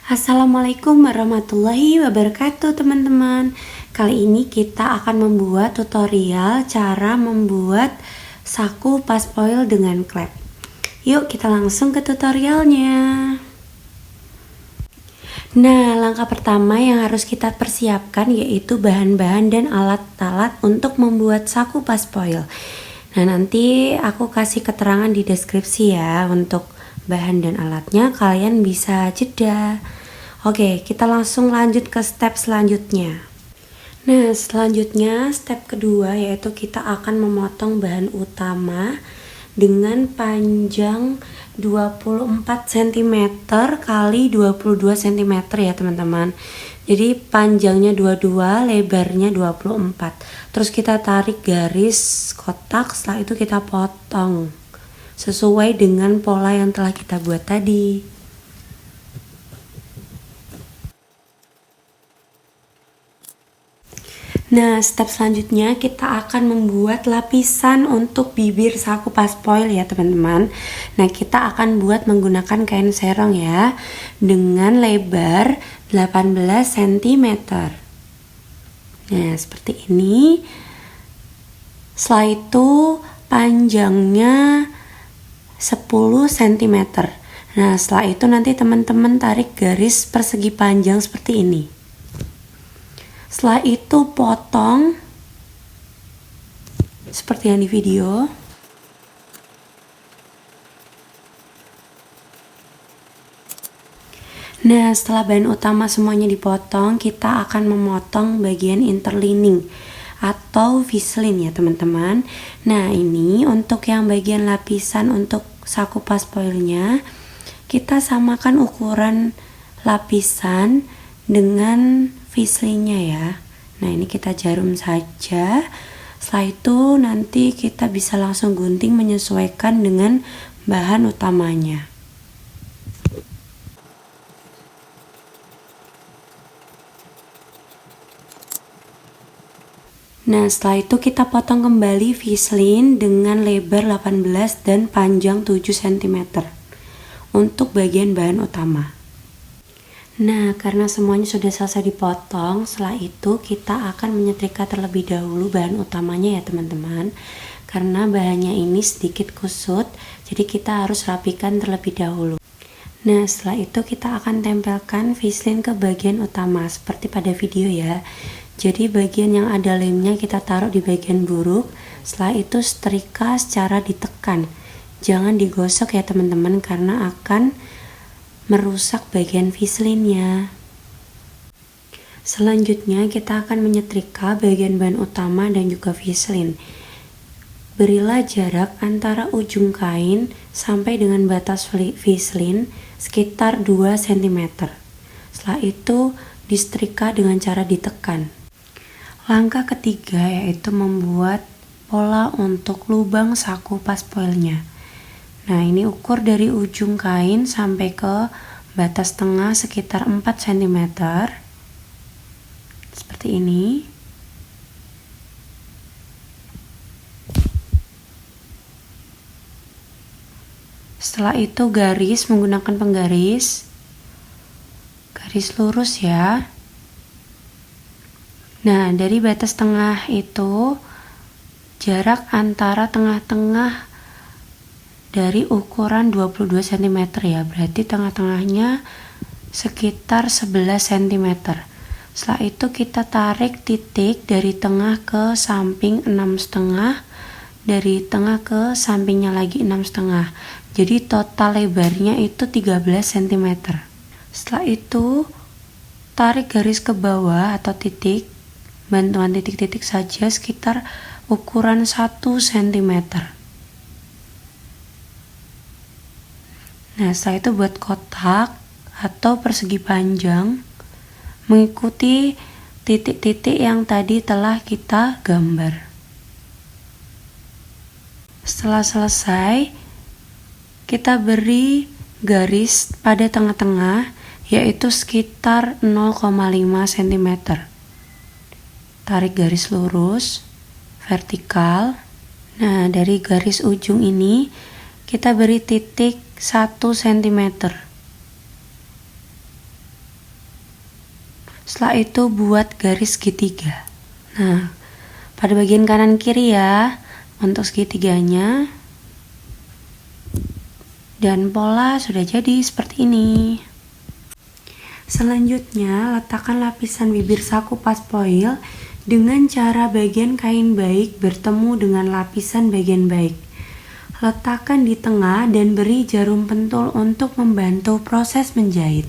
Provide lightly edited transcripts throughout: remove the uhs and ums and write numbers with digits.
Assalamualaikum warahmatullahi wabarakatuh teman-teman. Kali ini kita akan membuat tutorial cara membuat saku paspoil dengan klep. Yuk kita langsung ke tutorialnya. Nah, langkah pertama yang harus kita persiapkan yaitu bahan-bahan dan alat-alat untuk membuat saku paspoil. Nah, nanti aku kasih keterangan di deskripsi ya untuk bahan dan alatnya, kalian bisa jeda. Oke, kita langsung lanjut ke step selanjutnya. Nah, selanjutnya step kedua yaitu kita akan memotong bahan utama dengan panjang 24 cm kali 22 cm ya teman-teman. Jadi panjangnya 22, lebarnya 24. Terus kita tarik garis kotak, setelah itu kita potong sesuai dengan pola yang telah kita buat tadi. Nah, step selanjutnya kita akan membuat lapisan untuk bibir saku paspoil ya teman-teman. Nah, kita akan buat menggunakan kain serong ya, dengan lebar 18 cm. Nah, seperti ini. Setelah itu panjangnya 10 cm. Nah, setelah itu nanti teman-teman tarik garis persegi panjang seperti ini. Setelah itu potong seperti yang di video. Nah, setelah bahan utama semuanya dipotong, kita akan memotong bagian interlining atau vis-line ya teman-teman. Nah, ini untuk yang bagian lapisan untuk saku paspoilnya, kita samakan ukuran lapisan dengan vis-line-nya ya. Nah, ini kita jarum saja. Setelah itu nanti kita bisa langsung gunting menyesuaikan dengan bahan utamanya. Nah, setelah itu kita potong kembali vis-line dengan lebar 18 dan panjang 7 cm untuk bagian bahan utama. Nah, karena semuanya sudah selesai dipotong, setelah itu kita akan menyetrika terlebih dahulu bahan utamanya ya teman-teman. Karena bahannya ini sedikit kusut, jadi kita harus rapikan terlebih dahulu. Nah, setelah itu kita akan tempelkan vis-line ke bagian utama seperti pada video ya. Jadi bagian yang ada lemnya kita taruh di bagian buruk, setelah itu setrika secara ditekan. Jangan digosok ya teman-teman karena akan merusak bagian vis-line-nya. Selanjutnya kita akan menyetrika bagian bahan utama dan juga vis-line. Berilah jarak antara ujung kain sampai dengan batas vis-line sekitar 2 cm. Setelah itu disetrika dengan cara ditekan. Langkah ketiga yaitu membuat pola untuk lubang saku paspoilnya. Nah, ini ukur dari ujung kain sampai ke batas tengah sekitar 4 cm. Seperti ini. Setelah itu garis menggunakan penggaris. Garis lurus ya. Nah, dari batas tengah itu jarak antara tengah-tengah dari ukuran 22 cm ya, berarti tengah-tengahnya sekitar 11 cm. Setelah itu kita tarik titik dari tengah ke samping 6,5, dari tengah ke sampingnya lagi 6,5. Jadi total lebarnya itu 13 cm. Setelah itu tarik garis ke bawah atau titik, bantuan titik-titik saja sekitar ukuran 1 cm. Nah, setelah itu buat kotak atau persegi panjang mengikuti titik-titik yang tadi telah kita gambar. Setelah selesai, kita beri garis pada tengah-tengah yaitu sekitar 0,5 cm. Tarik garis lurus, vertikal. Nah, dari garis ujung ini kita beri titik 1 cm. Setelah itu buat garis segitiga. Nah, pada bagian kanan kiri ya, untuk segitiganya. Dan pola sudah jadi seperti ini. Selanjutnya, letakkan lapisan bibir saku pas foil dengan cara bagian kain baik bertemu dengan lapisan bagian baik. Letakkan di tengah dan beri jarum pentul untuk membantu proses menjahit.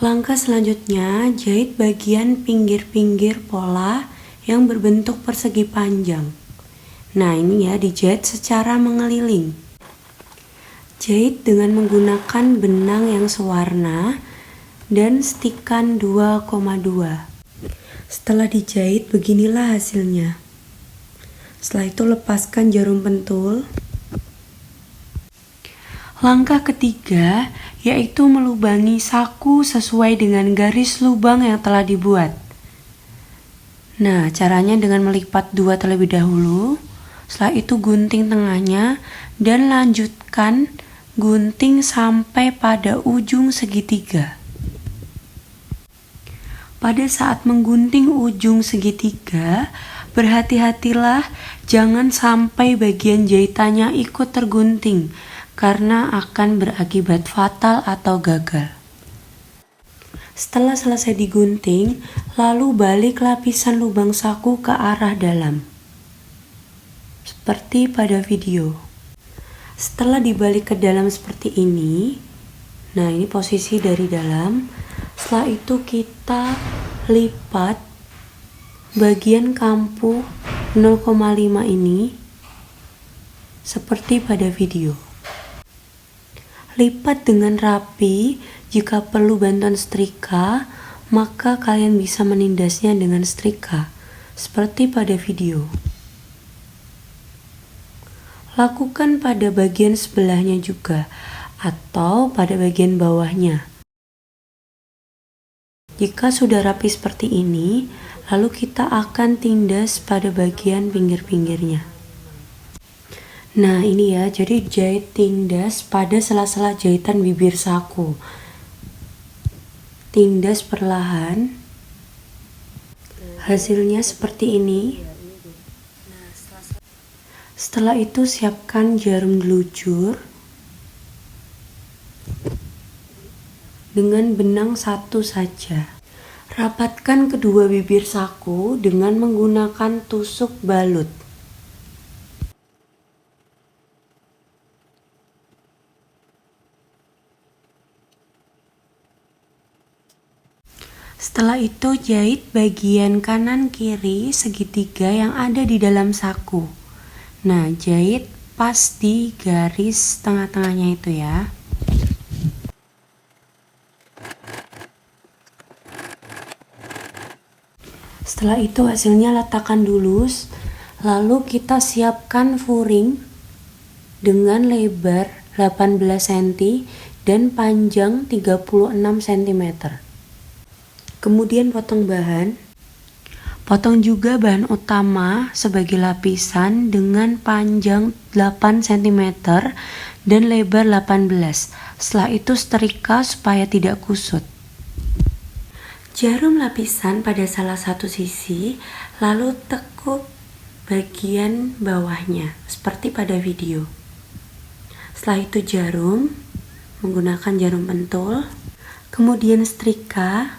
Langkah selanjutnya, jahit bagian pinggir-pinggir pola yang berbentuk persegi panjang. Nah, ini ya, dijahit secara mengeliling. Jahit dengan menggunakan benang yang sewarna dan stikan 2,2. Setelah dijahit, beginilah hasilnya. Setelah itu lepaskan jarum pentul. Langkah ketiga yaitu melubangi saku sesuai dengan garis lubang yang telah dibuat. Nah, caranya dengan melipat 2 terlebih dahulu. Setelah itu gunting tengahnya dan lanjutkan gunting sampai pada ujung segitiga. Pada saat menggunting ujung segitiga, berhati-hatilah jangan sampai bagian jahitannya ikut tergunting karena akan berakibat fatal atau gagal. Setelah selesai digunting, lalu balik lapisan lubang saku ke arah dalam. Seperti pada video. Setelah dibalik ke dalam seperti ini, nah ini posisi dari dalam. Setelah itu kita lipat bagian kampu 0,5 ini seperti pada video. Lipat dengan rapi. Jika perlu bantuan setrika, maka kalian bisa menindasnya dengan setrika seperti pada video. Lakukan pada bagian sebelahnya juga atau pada bagian bawahnya. Jika sudah rapi seperti ini, lalu kita akan tindas pada bagian pinggir-pinggirnya. Nah, ini ya, jadi jahit tindas pada sela-sela jahitan bibir saku. Tindas perlahan. Hasilnya seperti ini. Setelah itu siapkan jarum gelujur dengan benang satu saja. Rapatkan kedua bibir saku dengan menggunakan tusuk balut. Setelah itu jahit bagian kanan kiri segitiga yang ada di dalam saku. Nah, jahit pas di garis tengah-tengahnya itu ya. Setelah itu hasilnya letakkan dulu, lalu kita siapkan furing dengan lebar 18 cm dan panjang 36 cm. Kemudian potong bahan. Potong juga bahan utama sebagai lapisan dengan panjang 8 cm dan lebar 18. Setelah itu setrika supaya tidak kusut. Jarum lapisan pada salah satu sisi, lalu tekuk bagian bawahnya seperti pada video. Setelah itu jarum, menggunakan jarum pentul, kemudian setrika,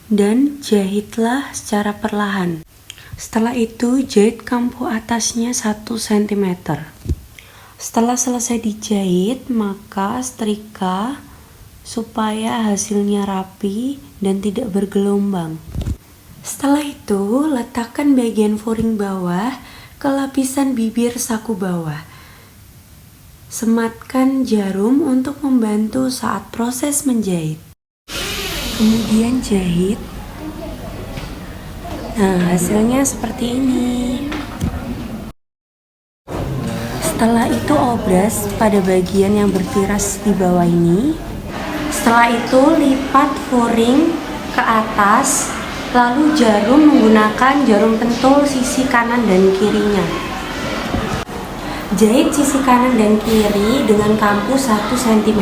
dan jahitlah secara perlahan. Setelah itu jahit kampu atasnya 1 cm. Setelah selesai dijahit, maka setrika supaya hasilnya rapi dan tidak bergelombang. Setelah itu, letakkan bagian furing bawah ke lapisan bibir saku bawah. Sematkan jarum untuk membantu saat proses menjahit. Kemudian jahit. Nah, hasilnya seperti ini. Setelah itu obras pada bagian yang bertiras di bawah ini. Setelah itu lipat furing ke atas, lalu jarum menggunakan jarum pentul sisi kanan dan kirinya. Jahit sisi kanan dan kiri dengan kampu 1 cm.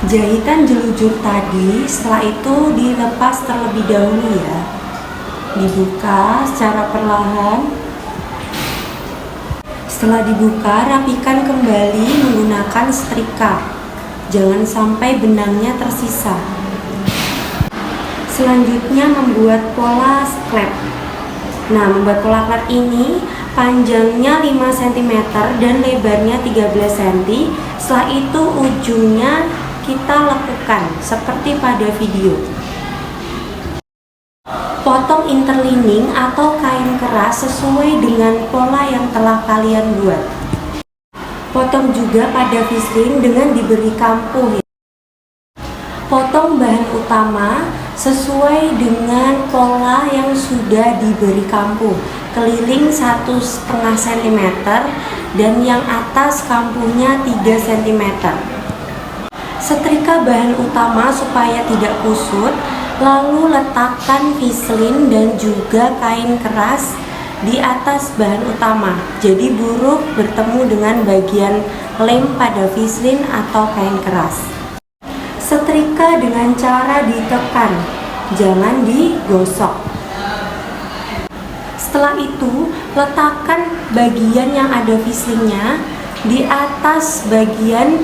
Jahitan jelujur tadi setelah itu dilepas terlebih dahulu ya. Dibuka secara perlahan. Setelah dibuka, rapikan kembali menggunakan setrika. Jangan sampai benangnya tersisa. Selanjutnya membuat pola klep. Nah, membuat pola klep ini panjangnya 5 cm dan lebarnya 13 cm. Setelah itu ujungnya kita lekukan seperti pada video. Potong interlining atau kain keras sesuai dengan pola yang telah kalian buat. Potong juga pada visling dengan diberi kampuh. Potong bahan utama sesuai dengan pola yang sudah diberi kampuh. Keliling 1,5 cm dan yang atas kampuhnya 3 cm. Setrika bahan utama supaya tidak kusut, lalu letakkan vislin dan juga kain keras di atas bahan utama. Jadi buruk bertemu dengan bagian lem pada vislin atau kain keras. Setrika dengan cara ditekan, jangan digosok. Setelah itu, letakkan bagian yang ada vislinnya di atas bagian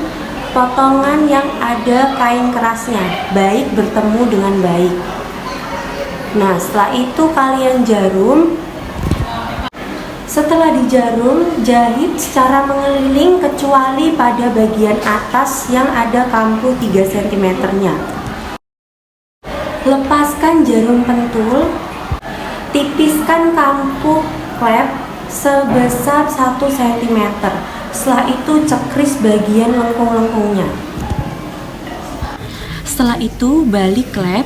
potongan yang ada kain kerasnya, baik bertemu dengan baik. Nah, setelah itu kalian jarum. Setelah dijarum, jahit secara mengeliling kecuali pada bagian atas yang ada kampuh 3 cm-nya. Lepaskan jarum pentul, tipiskan kampuh klep sebesar 1 cm. Setelah itu cekris bagian lengkung-lengkungnya. Setelah itu balik klep,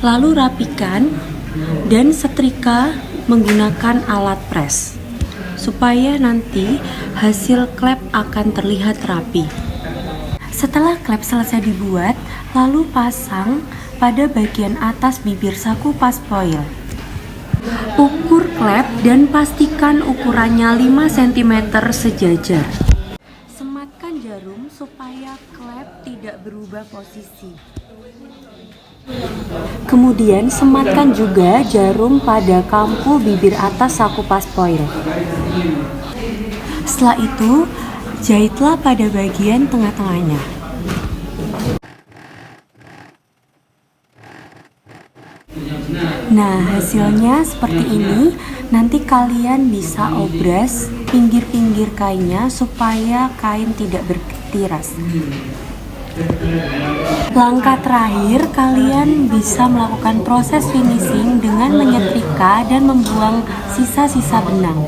lalu rapikan dan setrika menggunakan alat press supaya nanti hasil klep akan terlihat rapi. Setelah klep selesai dibuat, lalu pasang pada bagian atas bibir saku pas foil. Ukur klep dan pastikan ukurannya 5 cm sejajar. Sematkan jarum supaya klep tidak berubah posisi. Kemudian sematkan juga jarum pada kampuh bibir atas saku pas foil. Setelah itu, jahitlah pada bagian tengah-tengahnya. Nah, hasilnya seperti ini. Nanti kalian bisa obras pinggir-pinggir kainnya supaya kain tidak bertiras. Langkah terakhir, kalian bisa melakukan proses finishing dengan menyetrika dan membuang sisa-sisa benang.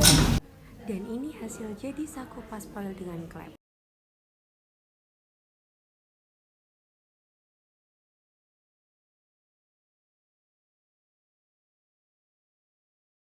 Dan ini hasil jadi saku pas foil dengan klep.